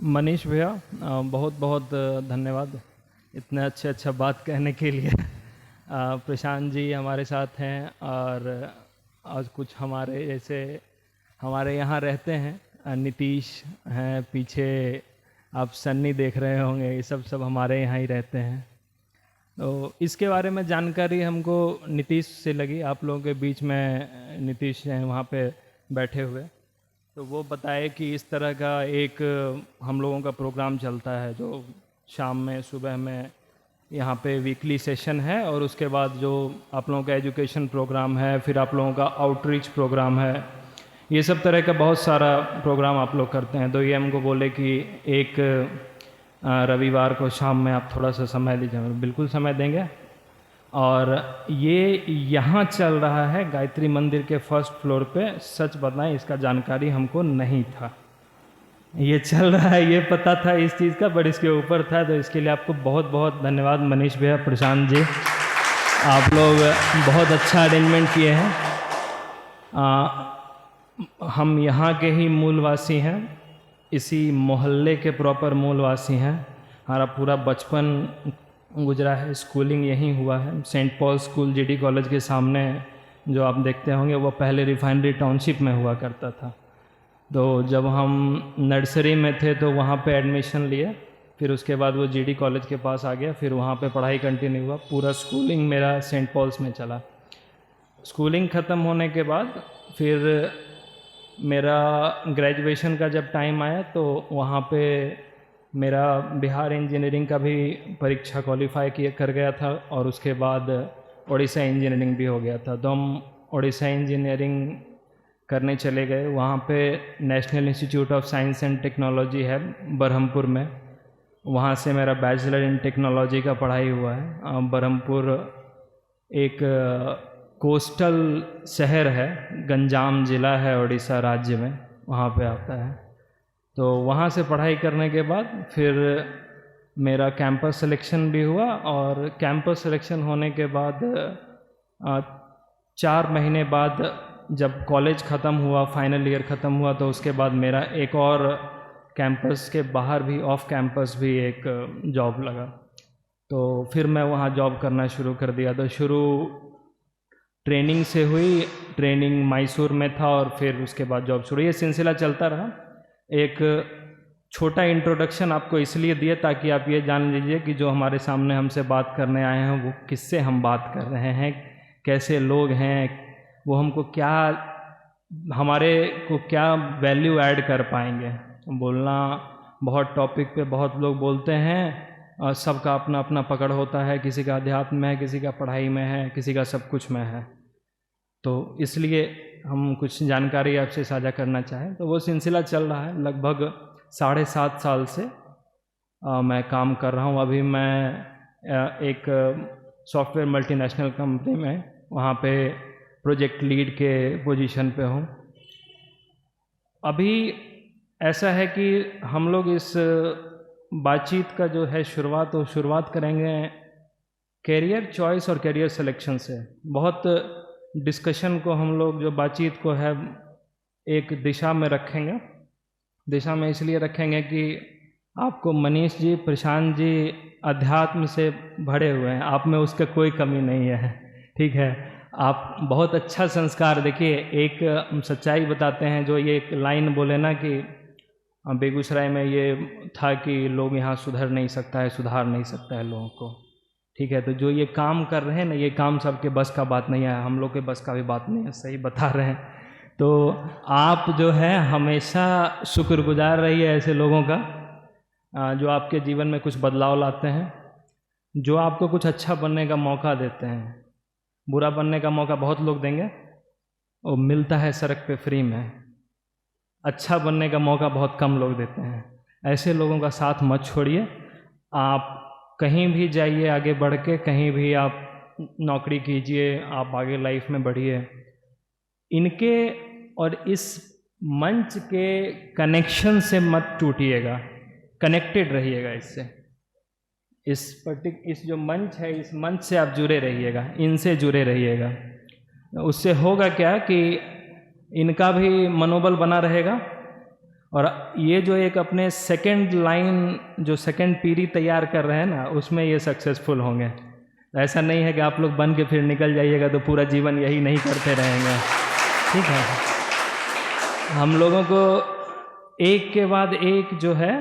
मनीष भैया, बहुत बहुत धन्यवाद इतने अच्छा बात कहने के लिए। प्रशांत जी हमारे साथ हैं और आज कुछ हमारे जैसे हमारे यहाँ रहते हैं, नीतीश हैं पीछे, आप सन्नी देख रहे होंगे, ये सब हमारे यहाँ ही रहते हैं। तो इसके बारे में जानकारी हमको नीतीश से लगी। आप लोगों के बीच में नीतीश हैं वहाँ पे बैठे हुए, तो वो बताए कि इस तरह का एक हम लोगों का प्रोग्राम चलता है जो शाम में सुबह में यहाँ पे वीकली सेशन है, और उसके बाद जो आप लोगों का एजुकेशन प्रोग्राम है, फिर आप लोगों का आउटरीच प्रोग्राम है, ये सब तरह का बहुत सारा प्रोग्राम आप लोग करते हैं। तो ये हमको बोले कि एक रविवार को शाम में आप थोड़ा सा समय दीजिए। बिल्कुल समय देंगे। और ये यहाँ चल रहा है गायत्री मंदिर के फर्स्ट फ्लोर पे। सच बताएं, इसका जानकारी हमको नहीं था। ये चल रहा है ये पता था इस चीज़ का, बट इसके ऊपर था। तो इसके लिए आपको बहुत बहुत धन्यवाद मनीष भैया, प्रशांत जी, आप लोग बहुत अच्छा अरेंजमेंट किए हैं। हम यहाँ के ही मूलवासी हैं, इसी मोहल्ले के प्रॉपर मूलवासी हैं। हमारा पूरा बचपन गुजरा है, स्कूलिंग यहीं हुआ है। Saint Paul school GD college के सामने जो आप देखते होंगे, वो पहले रिफाइनरी टाउनशिप में हुआ करता था। तो जब हम नर्सरी में थे तो वहाँ पे एडमिशन लिए, फिर उसके बाद वो जीडी कॉलेज के पास आ गया, फिर वहाँ पे पढ़ाई कंटिन्यू हुआ। पूरा स्कूलिंग मेरा सेंट पॉल्स में चला। स्कूलिंग ख़त्म होने के बाद फिर मेरा ग्रेजुएशन का जब टाइम आया तो वहाँ पे मेरा बिहार इंजीनियरिंग का भी परीक्षा क्वालिफाई किया कर गया था, और उसके बाद उड़ीसा इंजीनियरिंग भी हो गया था। तो हम उड़ीसा इंजीनियरिंग करने चले गए। वहाँ पे national institute of science and technology है बरहमपुर में, वहाँ से मेरा बैचलर इन टेक्नोलॉजी का पढ़ाई हुआ है। बरहमपुर एक कोस्टल शहर है, गंजाम ज़िला है उड़ीसा राज्य में, वहाँ पे आता है। तो वहाँ से पढ़ाई करने के बाद फिर मेरा कैंपस सिलेक्शन भी हुआ, और कैंपस सिलेक्शन होने के बाद 4 महीने बाद जब कॉलेज ख़त्म हुआ, फाइनल ईयर ख़त्म हुआ, तो उसके बाद मेरा एक और कैंपस के बाहर भी, ऑफ कैंपस भी एक जॉब लगा। तो फिर मैं वहाँ जॉब करना शुरू कर दिया। तो शुरू ट्रेनिंग से हुई, ट्रेनिंग मैसूर में था, और फिर उसके बाद जॉब शुरू। ये सिलसिला चलता रहा। एक छोटा इंट्रोडक्शन आपको इसलिए दिया ताकि आप ये जान लीजिए कि जो हमारे सामने हमसे बात करने आए हैं वो किससे हम बात कर रहे हैं, कैसे लोग हैं, वो हमको क्या, हमारे को क्या वैल्यू ऐड कर पाएंगे। बोलना बहुत टॉपिक पे बहुत लोग बोलते हैं, सबका अपना अपना पकड़ होता है, किसी का अध्यात्म में है, किसी का पढ़ाई में है, किसी का सब कुछ में है। तो इसलिए हम कुछ जानकारी आपसे साझा करना चाहें। तो वो सिलसिला चल रहा है लगभग 7.5 साल से मैं काम कर रहा हूँ। अभी मैं एक सॉफ्टवेयर मल्टीनेशनल कंपनी में वहाँ पे प्रोजेक्ट लीड के पोजीशन पे हूँ। अभी ऐसा है कि हम लोग इस बातचीत का जो है शुरुआत करेंगे कैरियर चॉइस और कैरियर सिलेक्शन से। बहुत डिस्कशन को हम लोग जो बातचीत को है एक दिशा में रखेंगे। दिशा में इसलिए रखेंगे कि आपको मनीष जी, प्रशांत जी अध्यात्म से भरे हुए हैं, आप में उसका कोई कमी नहीं है, ठीक है। आप बहुत अच्छा संस्कार, देखिए एक सच्चाई बताते हैं, जो ये एक लाइन बोले ना कि बेगूसराय में ये था कि लोग यहाँ सुधर नहीं सकता है, सुधार नहीं सकता है लोगों को, ठीक है। तो जो ये काम कर रहे हैं ना, ये काम सबके बस का बात नहीं है, हम लोग के बस का भी बात नहीं है, सही बता रहे हैं। तो आप जो है हमेशा शुक्रगुजार रहिए ऐसे लोगों का जो आपके जीवन में कुछ बदलाव लाते हैं, जो आपको कुछ अच्छा बनने का मौका देते हैं। बुरा बनने का मौका बहुत लोग देंगे, वो मिलता है सड़क पे फ्री में। अच्छा बनने का मौका बहुत कम लोग देते हैं। ऐसे लोगों का साथ मत छोड़िए। आप कहीं भी जाइए आगे बढ़ के, कहीं भी आप नौकरी कीजिए, आप आगे लाइफ में बढ़िए। इनके और इस मंच के कनेक्शन से मत टूटिएगा, कनेक्टेड रहिएगा इससे। इस जो मंच है, इस मंच से आप जुड़े रहिएगा, इनसे जुड़े रहिएगा। उससे होगा क्या कि इनका भी मनोबल बना रहेगा और ये जो एक अपने सेकंड लाइन, जो सेकंड पीढ़ी तैयार कर रहे हैं ना, उसमें ये सक्सेसफुल होंगे। ऐसा नहीं है कि आप लोग बन के फिर निकल जाइएगा तो पूरा जीवन यही नहीं करते रहेंगे, ठीक है। हम लोगों को एक के बाद एक जो है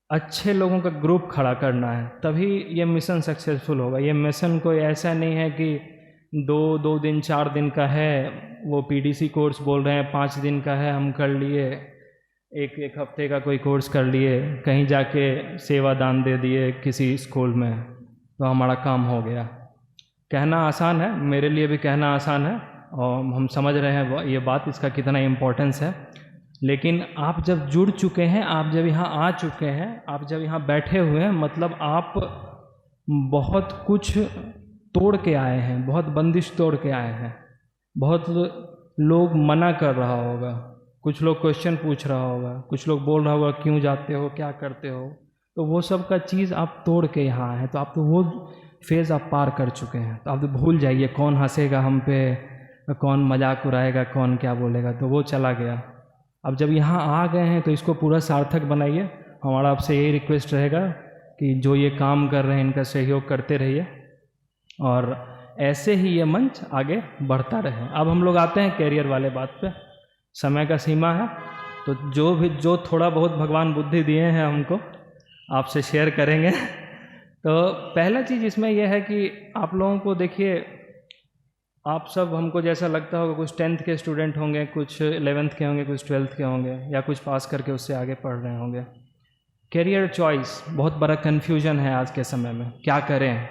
अच्छे लोगों का ग्रुप खड़ा करना है, तभी ये मिशन सक्सेसफुल होगा। ये मिशन कोई ऐसा नहीं है कि दो दिन 4 दिन का है, वो पीडीसी कोर्स बोल रहे हैं 5 दिन का है, हम कर लिए, एक हफ्ते का कोई कोर्स कर लिए, कहीं जाके सेवा दान दे दिए किसी स्कूल में, तो हमारा काम हो गया। कहना आसान है, मेरे लिए भी कहना आसान है, और हम समझ रहे हैं ये बात, इसका कितना इम्पोर्टेंस है। लेकिन आप जब जुड़ चुके हैं, आप जब यहाँ आ चुके हैं, आप जब यहाँ बैठे हुए हैं, मतलब आप बहुत कुछ तोड़ के आए हैं, बहुत बंदिश तोड़ के आए हैं। बहुत लोग मना कर रहा होगा, कुछ लोग क्वेश्चन पूछ रहा होगा, कुछ लोग बोल रहा होगा क्यों जाते हो, क्या करते हो, तो वो सब का चीज़ आप तोड़ के यहाँ आए हैं। तो आप तो वो फेज़ आप पार कर चुके हैं, तो आप तो भूल जाइए कौन हंसेगा हम पे, कौन मजाक उड़ाएगा, कौन क्या बोलेगा, तो वो चला गया। अब जब यहाँ आ गए हैं तो इसको पूरा सार्थक बनाइए। हमारा आपसे यही रिक्वेस्ट रहेगा कि जो ये काम कर रहे हैं इनका सहयोग करते रहिए, और ऐसे ही ये मंच आगे बढ़ता रहे। अब हम लोग आते हैं कैरियर वाले बात पे। समय का सीमा है, तो जो थोड़ा बहुत भगवान बुद्धि दिए हैं हमको, आपसे शेयर करेंगे। तो पहला चीज़ इसमें यह है कि आप लोगों को देखिए, आप सब हमको जैसा लगता होगा कुछ 10th के स्टूडेंट होंगे, कुछ 11th के होंगे, कुछ 12th के होंगे, या कुछ पास करके उससे आगे पढ़ रहे होंगे। कैरियर चॉइस बहुत बड़ा कन्फ्यूजन है आज के समय में, क्या करें।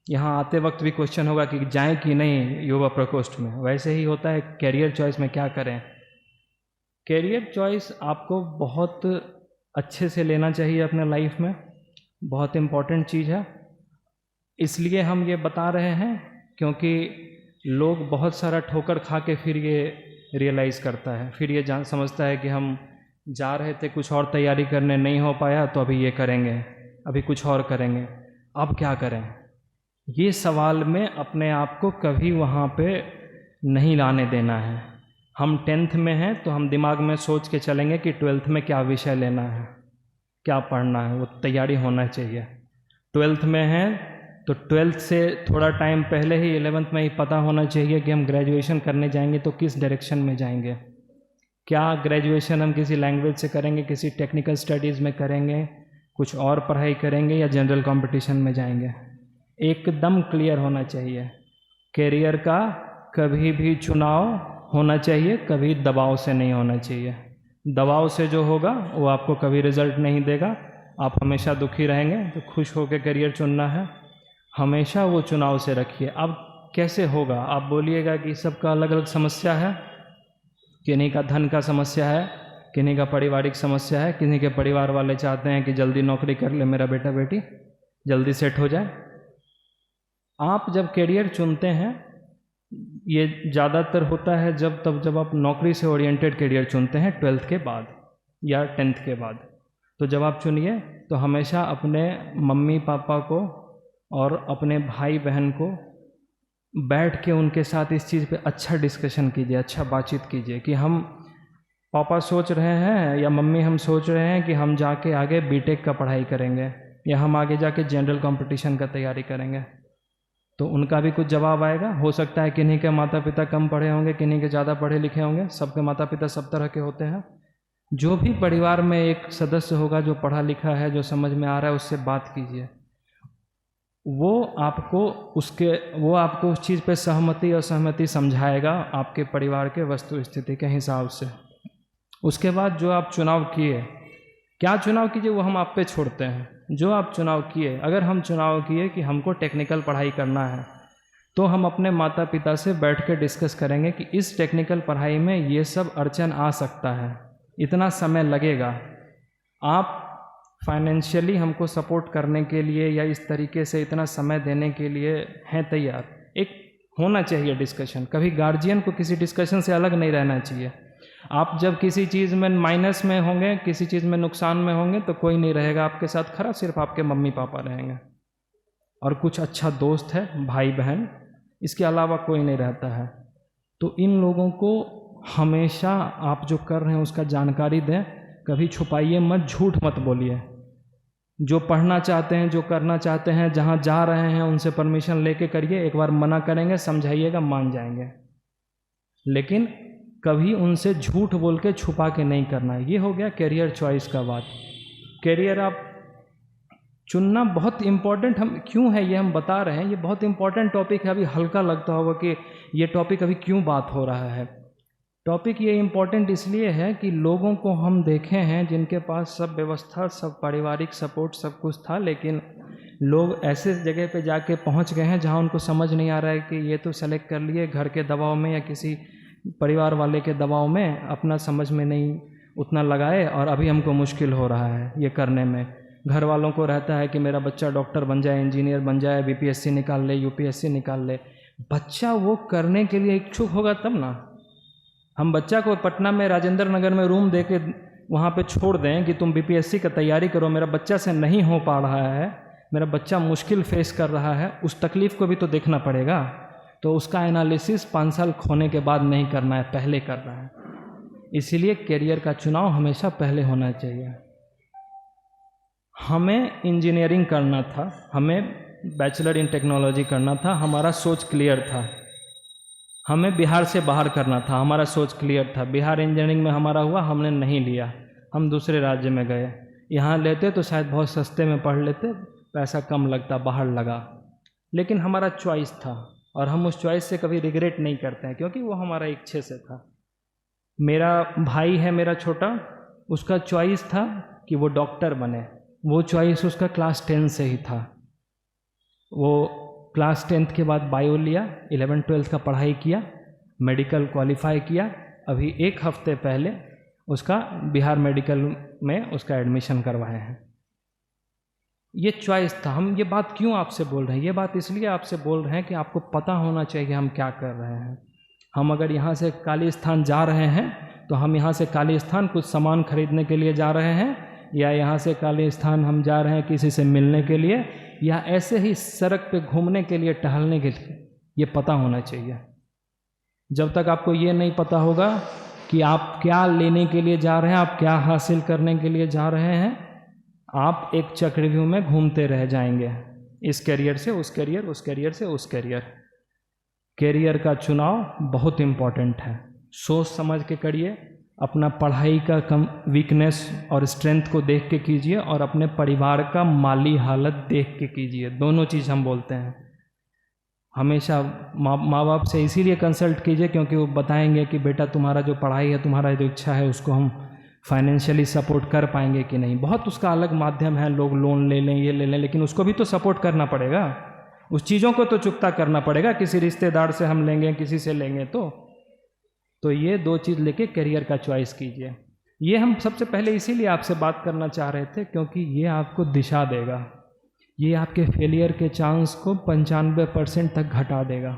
यहाँ आते वक्त भी क्वेश्चन होगा कि जाएं कि नहीं युवा प्रकोष्ठ में, वैसे ही होता है कैरियर चॉइस में क्या करें। कैरियर चॉइस आपको बहुत अच्छे से लेना चाहिए अपने लाइफ में, बहुत इम्पॉर्टेंट चीज़ है। इसलिए हम ये बता रहे हैं क्योंकि लोग बहुत सारा ठोकर खा के फिर ये रियलाइज़ करता है, फिर ये समझता है कि हम जा रहे थे कुछ और तैयारी करने, नहीं हो पाया तो अभी ये करेंगे, अभी कुछ और करेंगे, अब क्या करें। ये सवाल में अपने आप को कभी वहाँ पे नहीं लाने देना है। हम 10th में हैं तो हम दिमाग में सोच के चलेंगे कि 12th में क्या विषय लेना है, क्या पढ़ना है, वो तैयारी होना चाहिए। 12th में हैं तो 12th से थोड़ा टाइम पहले ही 11th में ही पता होना चाहिए कि हम ग्रेजुएशन करने जाएंगे तो किस डायरेक्शन में जाएंगे। क्या ग्रेजुएशन हम किसी लैंग्वेज से करेंगे, किसी टेक्निकल स्टडीज़ में करेंगे, कुछ और पढ़ाई करेंगे, या जनरल कंपटीशन में जाएंगे। एकदम क्लियर होना चाहिए। कैरियर का कभी भी चुनाव होना चाहिए, कभी दबाव से नहीं होना चाहिए। दबाव से जो होगा वो आपको कभी रिजल्ट नहीं देगा, आप हमेशा दुखी रहेंगे। तो खुश होकर करियर चुनना है, हमेशा वो चुनाव से रखिए। अब कैसे होगा आप बोलिएगा कि सबका अलग अलग समस्या है, किन्हीं का धन का समस्या है, किन्हीं का पारिवारिक समस्या है, किन्हीं के परिवार वाले चाहते हैं कि जल्दी नौकरी कर ले मेरा बेटा बेटी, जल्दी सेट हो जाए। आप जब करियर चुनते हैं, ये ज़्यादातर होता है जब आप नौकरी से ओरिएंटेड करियर चुनते हैं 12th के बाद या 10th के बाद। तो जब आप चुनिए तो हमेशा अपने मम्मी पापा को और अपने भाई बहन को बैठ के उनके साथ इस चीज़ पे अच्छा डिस्कशन कीजिए, अच्छा बातचीत कीजिए कि हम पापा सोच रहे हैं या मम्मी हम सोच रहे हैं कि हम जाके आगे बीटेक का पढ़ाई करेंगे, या हम आगे जाके जनरल कंपटीशन का तैयारी करेंगे। तो उनका भी कुछ जवाब आएगा। हो सकता है किन्हीं के माता पिता कम पढ़े होंगे, किन्हीं के ज़्यादा पढ़े लिखे होंगे, सबके माता पिता सब तरह के होते हैं। जो भी परिवार में एक सदस्य होगा जो पढ़ा लिखा है, जो समझ में आ रहा है, उससे बात कीजिए। वो आपको उस चीज़ पे सहमति और सहमति समझाएगा आपके परिवार के वस्तु स्थिति के हिसाब से। उसके बाद जो आप चुनाव किए, क्या चुनाव कीजिए वो हम आप पे छोड़ते हैं। जो आप चुनाव किए, अगर हम चुनाव किए कि हमको टेक्निकल पढ़ाई करना है, तो हम अपने माता पिता से बैठ के डिस्कस करेंगे कि इस टेक्निकल पढ़ाई में ये सब अड़चन आ सकता है, इतना समय लगेगा, आप फाइनेंशियली हमको सपोर्ट करने के लिए या इस तरीके से इतना समय देने के लिए हैं तैयार। एक होना चाहिए डिस्कशन। कभी गार्जियन को किसी डिस्कशन से अलग नहीं रहना चाहिए। आप जब किसी चीज़ में माइनस में होंगे, किसी चीज़ में नुकसान में होंगे, तो कोई नहीं रहेगा आपके साथ खड़ा, सिर्फ आपके मम्मी पापा रहेंगे और कुछ अच्छा दोस्त है, भाई बहन, इसके अलावा कोई नहीं रहता है। तो इन लोगों को हमेशा आप जो कर रहे हैं उसका जानकारी दें, कभी छुपाइए मत, झूठ मत बोलिए। जो पढ़ना चाहते हैं, जो करना चाहते हैं, जहाँ जा रहे हैं उनसे परमिशन लेके करिए। एक बार मना करेंगे, समझाइएगा, मान जाएंगे, लेकिन कभी उनसे झूठ बोल के छुपा के नहीं करना है। ये हो गया करियर चॉइस का बात। करियर आप चुनना बहुत इम्पॉर्टेंट हम क्यों है ये हम बता रहे हैं, ये बहुत इम्पॉर्टेंट टॉपिक है। अभी हल्का लगता होगा कि ये टॉपिक अभी क्यों बात हो रहा है। टॉपिक ये इम्पॉर्टेंट इसलिए है कि लोगों को हम देखे हैं जिनके पास सब व्यवस्था, सब पारिवारिक सपोर्ट, सब कुछ था, लेकिन लोग ऐसे जगह पे जाके पहुंच गए हैं जहां उनको समझ नहीं आ रहा है कि ये तो सेलेक्ट कर लिए घर के दबाव में या किसी परिवार वाले के दबाव में, अपना समझ में नहीं उतना लगाए और अभी हमको मुश्किल हो रहा है ये करने में। घर वालों को रहता है कि मेरा बच्चा डॉक्टर बन जाए, इंजीनियर बन जाए, बीपीएससी निकाल ले, यूपीएससी निकाल ले। बच्चा वो करने के लिए इच्छुक होगा तब ना। हम बच्चा को पटना में राजेंद्र नगर में रूम दे के वहाँ पर छोड़ दें कि तुम बीपीएससी का तैयारी करो, मेरा बच्चा से नहीं हो पा रहा है, मेरा बच्चा मुश्किल फेस कर रहा है, उस तकलीफ़ को भी तो देखना पड़ेगा। तो उसका एनालिसिस 5 साल खोने के बाद नहीं करना है, पहले करना है। इसीलिए करियर का चुनाव हमेशा पहले होना चाहिए। हमें इंजीनियरिंग करना था, हमें बैचलर इन टेक्नोलॉजी करना था, हमारा सोच क्लियर था। हमें बिहार से बाहर करना था, हमारा सोच क्लियर था। बिहार इंजीनियरिंग में हमारा हुआ, हमने नहीं लिया, हम दूसरे राज्य में गए। यहाँ लेते तो शायद बहुत सस्ते में पढ़ लेते, पैसा कम लगता, बाहर लगा। लेकिन हमारा चॉइस था और हम उस चॉइस से कभी रिग्रेट नहीं करते हैं, क्योंकि वो हमारा इच्छे से था। मेरा भाई है मेरा छोटा, उसका चॉइस था कि वो डॉक्टर बने। वो चॉइस उसका क्लास 10 से ही था। वो क्लास 10th के बाद बायो लिया, 11-12 का पढ़ाई किया, मेडिकल क्वालिफाई किया। अभी 1 हफ्ते पहले उसका बिहार मेडिकल में उसका एडमिशन करवाए हैं। ये चॉइस था। हम ये बात क्यों आपसे बोल रहे हैं? ये बात इसलिए आपसे बोल रहे हैं कि आपको पता होना चाहिए हम क्या कर रहे हैं। हम अगर यहाँ से काली स्थान जा रहे हैं तो हम यहाँ से काली स्थान कुछ सामान खरीदने के लिए जा रहे हैं, या यहाँ से काली स्थान हम जा रहे हैं किसी से मिलने के लिए, या ऐसे ही सड़क पे घूमने के लिए, टहलने के लिए, ये पता होना चाहिए। जब तक आपको ये नहीं पता होगा कि आप क्या लेने के लिए जा रहे हैं, आप क्या हासिल करने के लिए जा रहे हैं, आप एक चक्रव्यूह में घूमते रह जाएंगे, इस करियर से उस करियर, उस करियर से उस करियर। करियर का चुनाव बहुत इम्पॉर्टेंट है। सोच समझ के करिए, अपना पढ़ाई का कम वीकनेस और स्ट्रेंथ को देख के कीजिए, और अपने परिवार का माली हालत देख के कीजिए। दोनों चीज़ हम बोलते हैं। हमेशा माँ बाप से इसीलिए कंसल्ट कीजिए क्योंकि वो बताएंगे कि बेटा तुम्हारा जो पढ़ाई है, तुम्हारा जो इच्छा है, उसको हम फाइनेंशियली सपोर्ट कर पाएंगे कि नहीं। बहुत उसका अलग माध्यम है, लोग लोन ले लें, ये ले लें, लेकिन उसको भी तो सपोर्ट करना पड़ेगा, उस चीज़ों को तो चुकता करना पड़ेगा। किसी रिश्तेदार से हम लेंगे, किसी से लेंगे तो ये 2 चीज़ लेके करियर का चॉइस कीजिए। ये हम सबसे पहले इसीलिए आपसे बात करना चाह रहे थे क्योंकि ये आपको दिशा देगा, ये आपके फेलियर के चांस को 95% तक घटा देगा।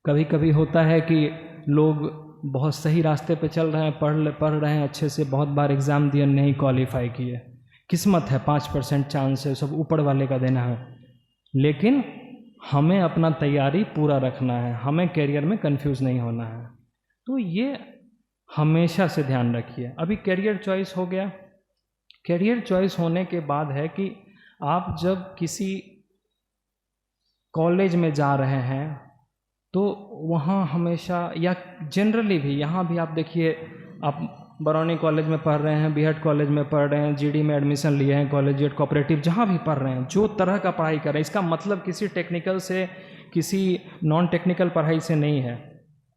कभी कभी होता है कि लोग बहुत सही रास्ते पे चल रहे हैं, पढ़ रहे हैं अच्छे से, बहुत बार एग्ज़ाम दिए, नहीं क्वालिफाई किए, किस्मत है, 5% चांस है, सब ऊपर वाले का देना है। लेकिन हमें अपना तैयारी पूरा रखना है, हमें करियर में कंफ्यूज नहीं होना है। तो ये हमेशा से ध्यान रखिए। अभी करियर चॉइस हो गया। करियर चॉइस होने के बाद है कि आप जब किसी कॉलेज में जा रहे हैं तो वहाँ हमेशा, या जनरली भी यहाँ भी आप देखिए, आप बरौनी कॉलेज में पढ़ रहे हैं, बीएड कॉलेज में पढ़ रहे हैं, जीडी में एडमिशन लिए हैं, कॉलेजिएट कोऑपरेटिव, जहाँ भी पढ़ रहे हैं, जो तरह का पढ़ाई कर रहे हैं, इसका मतलब किसी टेक्निकल से, किसी नॉन टेक्निकल पढ़ाई से नहीं है।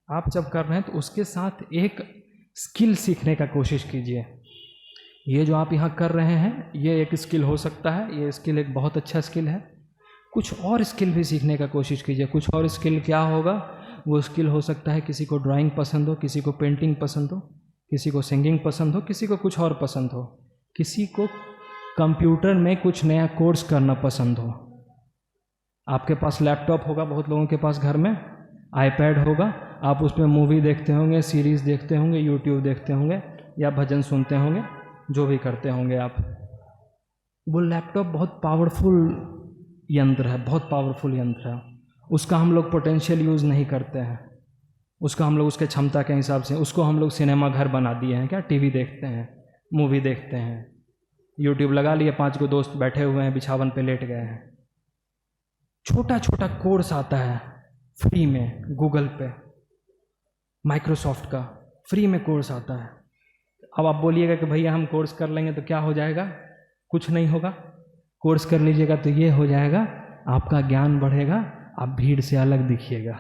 आप जब कर रहे हैं तो उसके साथ एक स्किल सीखने का कोशिश कीजिए। ये जो आप यहाँ कर रहे हैं ये एक स्किल हो सकता है, ये स्किल एक बहुत अच्छा स्किल है। कुछ और स्किल भी सीखने का कोशिश कीजिए। कुछ और स्किल क्या होगा? वो स्किल हो सकता है किसी को ड्राइंग पसंद हो, किसी को पेंटिंग पसंद हो, किसी को सिंगिंग पसंद हो, किसी को कुछ और पसंद हो, किसी को कंप्यूटर में कुछ नया कोर्स करना पसंद हो। आपके पास लैपटॉप होगा, बहुत लोगों के पास घर में आईपैड होगा, आप उस पर मूवी देखते होंगे, सीरीज़ देखते होंगे, यूट्यूब देखते होंगे, या भजन सुनते होंगे, जो भी करते होंगे आप। वो लैपटॉप बहुत पावरफुल यंत्र है, बहुत पावरफुल यंत्र है। उसका हम लोग पोटेंशियल यूज़ नहीं करते हैं, उसका हम लोग उसके क्षमता के हिसाब से उसको हम लोग सिनेमा घर बना दिए हैं। क्या टीवी देखते हैं, मूवी देखते हैं, यूट्यूब लगा लिए, 5 को दोस्त बैठे हुए हैं, बिछावन पे लेट गए हैं। छोटा छोटा कोर्स आता है फ्री में, गूगल पे, माइक्रोसॉफ्ट का फ्री में कोर्स आता है। अब आप बोलिएगा कि भैया हम कोर्स कर लेंगे तो क्या हो जाएगा? कुछ नहीं होगा। कोर्स कर लीजिएगा तो ये हो जाएगा, आपका ज्ञान बढ़ेगा, आप भीड़ से अलग दिखिएगा।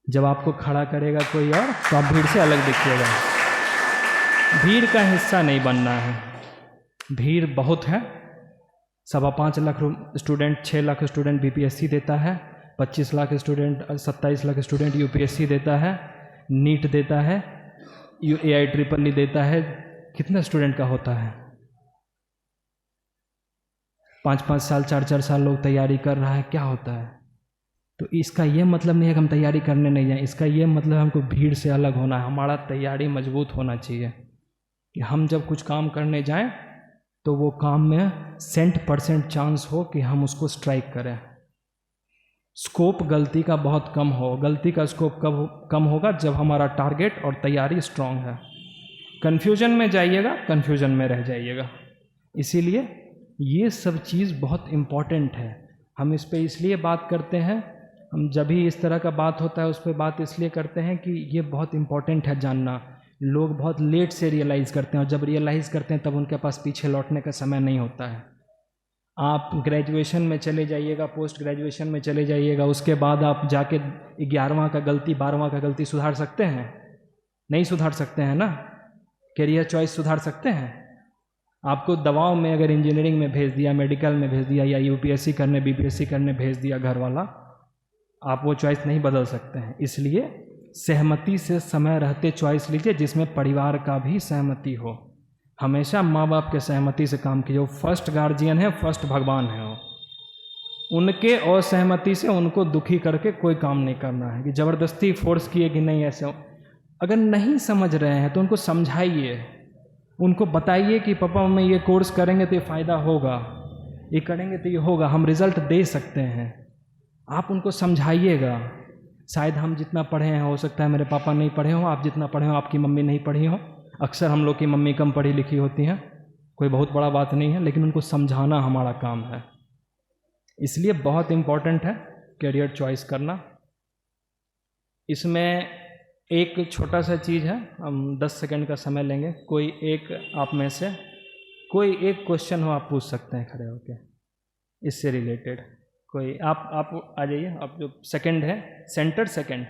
जब आपको खड़ा करेगा कोई और तो आप भीड़ से अलग दिखिएगा। भीड़ का हिस्सा नहीं बनना है। भीड़ बहुत है, 5.25 lakh student, 6 lakh student BPSC देता है, 25 lakh student, 27 lakh student UPSC देता है, नीट देता है, AIEEE देता है। कितना स्टूडेंट का होता है? 5-5 साल, 4-4 साल लोग तैयारी कर रहा है, क्या होता है? तो इसका ये मतलब नहीं है कि हम तैयारी करने नहीं जाएं, इसका ये मतलब हमको भीड़ से अलग होना है। हमारा तैयारी मजबूत होना चाहिए कि हम जब कुछ काम करने जाएं तो वो काम में 100% चांस हो कि हम उसको स्ट्राइक करें। स्कोप गलती का बहुत कम हो। गलती का स्कोप कब कम होगा? जब हमारा टारगेट और तैयारी स्ट्रांग है। कन्फ्यूजन में जाइएगा, कन्फ्यूजन में रह जाइएगा। इसीलिए ये सब चीज़ बहुत इम्पॉर्टेंट है। हम इस पे इसलिए बात करते हैं, हम जब भी इस तरह का बात होता है उस पर बात इसलिए करते हैं कि ये बहुत इम्पॉर्टेंट है जानना। लोग बहुत लेट से रियलाइज़ करते हैं और जब रियलाइज़ करते हैं तब उनके पास पीछे लौटने का समय नहीं होता है। आप ग्रेजुएशन में चले जाइएगा, पोस्ट ग्रेजुएशन में चले जाइएगा, उसके बाद आप जाके 11वां का गलती, 12वां का गलती सुधार सकते हैं? नहीं सुधार सकते हैं ना। कैरियर चॉइस सुधार सकते हैं? आपको दवाओं में अगर इंजीनियरिंग में भेज दिया, मेडिकल में भेज दिया या यूपीएससी करने, बीपीएससी करने भेज दिया घर वाला, आप वो चॉइस नहीं बदल सकते हैं। इसलिए सहमति से समय रहते चॉइस लीजिए जिसमें परिवार का भी सहमति हो। हमेशा माँ बाप के सहमति से काम कीजिए। वो फर्स्ट गार्जियन है, फर्स्ट भगवान है। वो उनके असहमति से उनको दुखी करके कोई काम नहीं करना है कि ज़बरदस्ती फोर्स किए कि नहीं ऐसे हो। अगर नहीं समझ रहे हैं तो उनको समझाइए, उनको बताइए कि पापा मम्मी ये कोर्स करेंगे तो ये फ़ायदा होगा, ये करेंगे तो ये होगा, हम रिज़ल्ट दे सकते हैं। आप उनको समझाइएगा। शायद हम जितना पढ़े हैं, हो सकता है मेरे पापा नहीं पढ़े हों, आप जितना पढ़े हो आपकी मम्मी नहीं पढ़ी हो। अक्सर हम लोग की मम्मी कम पढ़ी लिखी होती हैं, कोई बहुत बड़ा बात नहीं है, लेकिन उनको समझाना हमारा काम है। इसलिए बहुत इम्पॉर्टेंट है करियर चॉइस करना। इसमें एक छोटा सा चीज़ है, हम 10 सेकंड का समय लेंगे। कोई एक आप में से कोई एक क्वेश्चन हो आप पूछ सकते हैं खड़े होके, इससे रिलेटेड कोई। आप आ जाइए, आप जो सेकंड है, सेंटर सेकंड।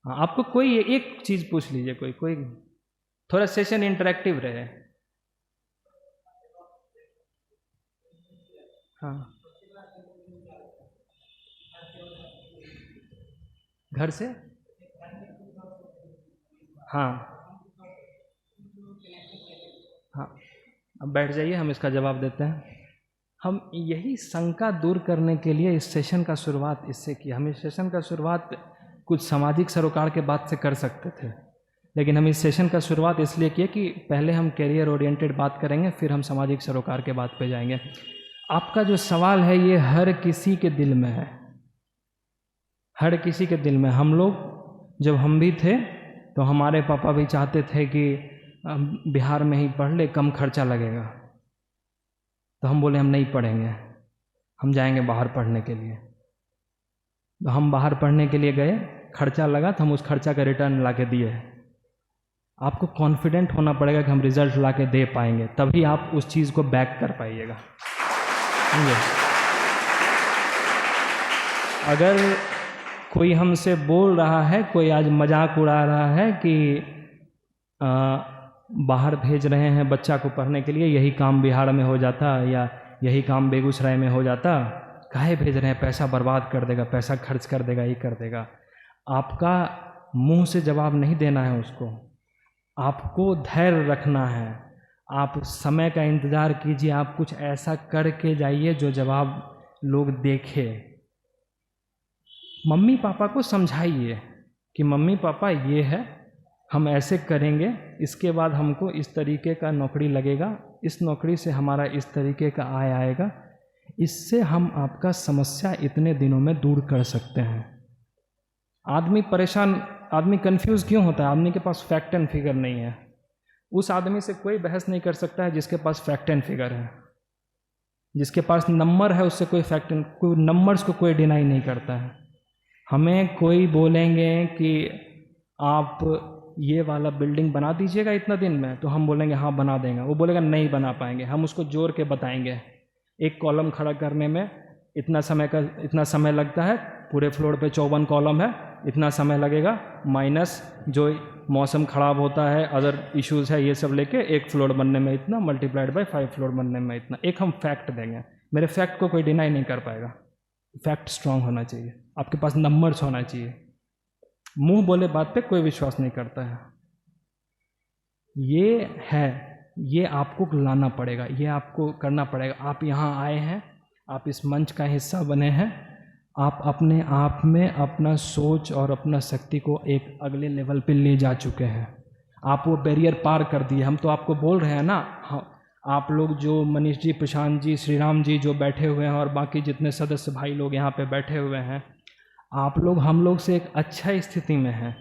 हाँ, आपको कोई एक चीज़ पूछ लीजिए, कोई थोड़ा सेशन इंटरेक्टिव रहे। हाँ, घर से, हाँ हाँ, अब बैठ जाइए, हम इसका जवाब देते हैं। हम यही शंका दूर करने के लिए इस सेशन का शुरुआत इससे की। हम इस सेशन का शुरुआत कुछ सामाजिक सरोकार के बात से कर सकते थे, लेकिन हम इस सेशन का शुरुआत इसलिए किए कि पहले हम कैरियर ओरिएंटेड बात करेंगे, फिर हम सामाजिक सरोकार के बात पे जाएंगे। आपका जो सवाल है ये हर किसी के दिल में है, हर किसी के दिल में। हम लोग जब हम भी थे तो हमारे पापा भी चाहते थे कि बिहार में ही पढ़ ले, कम खर्चा लगेगा। तो हम बोले हम नहीं पढ़ेंगे, हम जाएंगे बाहर पढ़ने के लिए। तो हम बाहर पढ़ने के लिए गए, खर्चा लगा तो हम उस खर्चा का रिटर्न ला के दिए। आपको कॉन्फिडेंट होना पड़ेगा कि हम रिजल्ट ला के दे पाएंगे, तभी आप उस चीज़ को बैक कर पाइएगा। अगर कोई हमसे बोल रहा है, कोई आज मजाक उड़ा रहा है कि बाहर भेज रहे हैं बच्चा को पढ़ने के लिए, यही काम बिहार में हो जाता या यही काम बेगूसराय में हो जाता, काहे भेज रहे हैं, पैसा बर्बाद कर देगा, पैसा खर्च कर देगा, ये कर देगा। आपका मुंह से जवाब नहीं देना है उसको, आपको धैर्य रखना है। आप समय का इंतज़ार कीजिए, आप कुछ ऐसा करके जाइए जो जवाब लोग देखे। मम्मी पापा को समझाइए कि मम्मी पापा ये है, हम ऐसे करेंगे, इसके बाद हमको इस तरीके का नौकरी लगेगा, इस नौकरी से हमारा इस तरीके का आय आएगा, इससे हम आपका समस्या इतने दिनों में दूर कर सकते हैं। आदमी परेशान, आदमी कंफ्यूज क्यों होता है? आदमी के पास फैक्ट एंड फिगर नहीं है। उस आदमी से कोई बहस नहीं कर सकता है जिसके पास फैक्ट एंड फिगर है। जिसके पास नंबर है उससे कोई फैक्ट, कोई नंबर्स को कोई डिनाई नहीं करता है। हमें कोई बोलेंगे कि आप ये वाला बिल्डिंग बना दीजिएगा इतना दिन में, तो हम बोलेंगे हाँ बना देंगे। वो बोलेगा नहीं बना पाएंगे। हम उसको जोड़ के बताएंगे, एक कॉलम खड़ा करने में इतना समय लगता है, पूरे फ्लोर पे 54 कॉलम है, इतना समय लगेगा, माइनस जो मौसम ख़राब होता है, अदर इश्यूज़ है, ये सब लेके एक फ्लोर बनने में इतना, मल्टीप्लाइड बाय 5 फ्लोर बनने में इतना। एक हम फैक्ट देंगे, मेरे फैक्ट को कोई डिनाई नहीं कर पाएगा। फैक्ट स्ट्रांग होना चाहिए, आपके पास नंबर्स होना चाहिए। मुंह बोले बात पे कोई विश्वास नहीं करता है। ये आपको लाना पड़ेगा, ये आपको करना पड़ेगा। आप यहाँ आए हैं, आप इस मंच का हिस्सा बने हैं, आप अपने आप में अपना सोच और अपना शक्ति को एक अगले लेवल पे ले जा चुके हैं। आप वो बैरियर पार कर दिए। हम तो आपको बोल रहे हैं ना, आप लोग जो मनीष जी, प्रशांत जी, श्रीराम जी जो बैठे हुए हैं और बाकी जितने सदस्य भाई लोग यहाँ पे बैठे हुए हैं, आप लोग हम लोग से एक अच्छा स्थिति में हैं।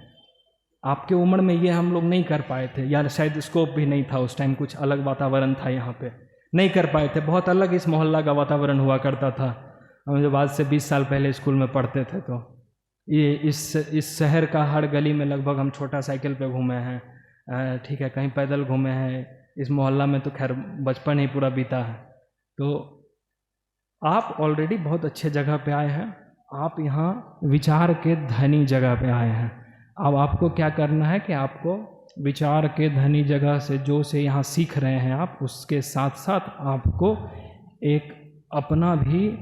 आपके उम्र में ये हम लोग नहीं कर पाए थे, या शायद स्कोप भी नहीं था उस टाइम, कुछ अलग वातावरण था यहाँ पे, नहीं कर पाए थे। बहुत अलग इस मोहल्ला का वातावरण हुआ करता था। हम जब आज से 20 साल पहले स्कूल में पढ़ते थे तो ये इस शहर का हर गली में लगभग हम छोटा साइकिल पे घूमे हैं, ठीक है, कहीं पैदल घूमे हैं। इस मोहल्ला में तो खैर बचपन ही पूरा बीता है। तो आप ऑलरेडी बहुत अच्छे जगह पे आए हैं, आप यहाँ विचार के धनी जगह पे आए हैं। अब आपको क्या करना है कि आपको विचार के धनी जगह से जो से यहाँ सीख रहे हैं आप, उसके साथ साथ आपको एक अपना भी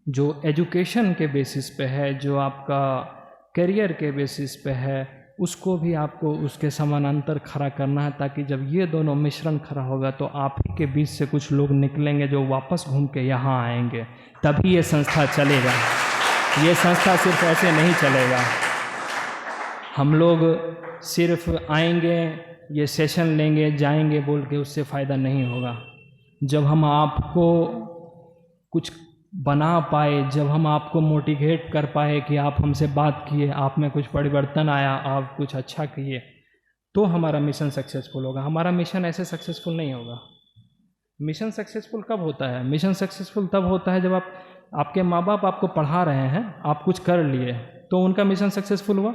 जो एजुकेशन के बेसिस पे है, जो आपका करियर के बेसिस पे है, उसको भी आपको उसके समानांतर खड़ा करना है, ताकि जब ये दोनों मिश्रण खड़ा होगा तो आप ही के बीच से कुछ लोग निकलेंगे जो वापस घूम के यहाँ आएंगे, तभी ये संस्था चलेगा। ये संस्था सिर्फ ऐसे नहीं चलेगा। हम लोग सिर्फ आएंगे, ये सेशन लेंगे, जाएंगे बोल के उससे फ़ायदा नहीं होगा। जब हम आपको कुछ बना पाए, जब हम आपको मोटिवेट कर पाए कि आप हमसे बात किए, आप में कुछ परिवर्तन आया, आप कुछ अच्छा किए, तो हमारा मिशन सक्सेसफुल होगा। हमारा मिशन ऐसे सक्सेसफुल नहीं होगा। मिशन सक्सेसफुल कब होता है? मिशन सक्सेसफुल तब होता है जब आपके माँ बाप आपको पढ़ा रहे हैं, आप कुछ कर लिए, तो उनका मिशन सक्सेसफुल हुआ।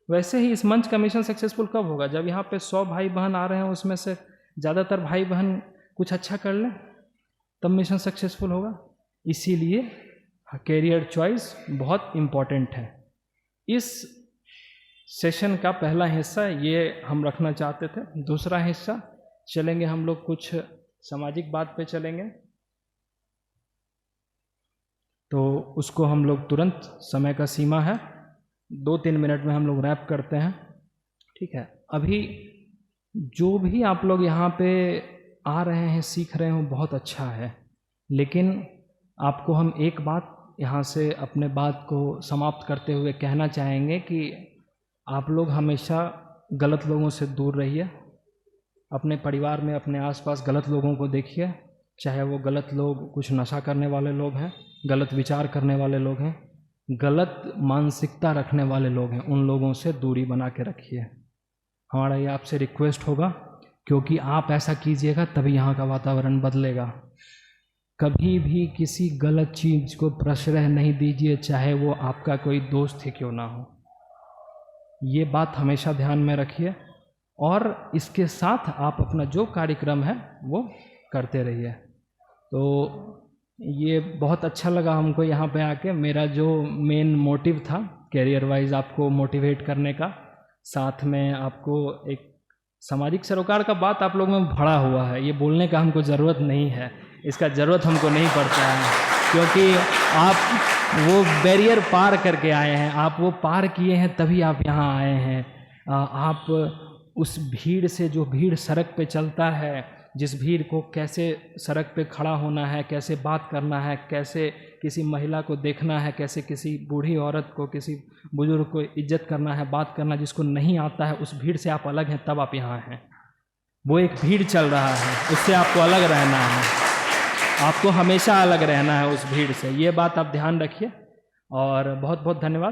वैसे ही इस मंच का मिशन सक्सेसफुल कब होगा? जब यहाँ पे 100 भाई बहन आ रहे हैं, उसमें से ज़्यादातर भाई बहन कुछ अच्छा कर लें, तब मिशन सक्सेसफुल होगा। इसीलिए कैरियर चॉइस बहुत इम्पॉर्टेंट है। इस सेशन का पहला हिस्सा ये हम रखना चाहते थे। दूसरा हिस्सा चलेंगे हम लोग, कुछ सामाजिक बात पे चलेंगे, तो उसको हम लोग तुरंत, समय का सीमा है, 2-3 मिनट में हम लोग रैप करते हैं, ठीक है। अभी जो भी आप लोग यहाँ पे आ रहे हैं, सीख रहे हो, बहुत अच्छा है, लेकिन आपको हम एक बात यहाँ से अपने बात को समाप्त करते हुए कहना चाहेंगे कि आप लोग हमेशा गलत लोगों से दूर रहिए। अपने परिवार में, अपने आसपास गलत लोगों को देखिए, चाहे वो गलत लोग कुछ नशा करने वाले लोग हैं, गलत विचार करने वाले लोग हैं, गलत मानसिकता रखने वाले लोग हैं, उन लोगों से दूरी बना के रखिए। हमारा ये आपसे रिक्वेस्ट होगा, क्योंकि आप ऐसा कीजिएगा तभी यहाँ का वातावरण बदलेगा। कभी भी किसी गलत चीज़ को प्रश्रय नहीं दीजिए, चाहे वो आपका कोई दोस्त ही क्यों ना हो। ये बात हमेशा ध्यान में रखिए, और इसके साथ आप अपना जो कार्यक्रम है वो करते रहिए। तो ये बहुत अच्छा लगा हमको यहाँ पे आके। मेरा जो मेन मोटिव था कैरियर वाइज आपको मोटिवेट करने का, साथ में आपको एक सामाजिक सरोकार का बात आप लोगों में भरा हुआ है, ये बोलने का हमको ज़रूरत नहीं है, इसका ज़रूरत हमको नहीं पड़ता है, क्योंकि आप वो बैरियर पार करके आए हैं, आप वो पार किए हैं, तभी आप यहाँ आए हैं। आप उस भीड़ से, जो भीड़ सड़क पे चलता है, जिस भीड़ को कैसे सड़क पे खड़ा होना है, कैसे बात करना है, कैसे किसी महिला को देखना है, कैसे किसी बूढ़ी औरत को, किसी बुजुर्ग को इज्जत करना है, बात करना, जिसको नहीं आता है, उस भीड़ से आप अलग हैं, तब आप यहाँ हैं। वो एक भीड़ चल रहा है, उससे आपको अलग रहना है, आपको हमेशा अलग रहना है उस भीड़ से। ये बात आप ध्यान रखिए, और बहुत बहुत धन्यवाद।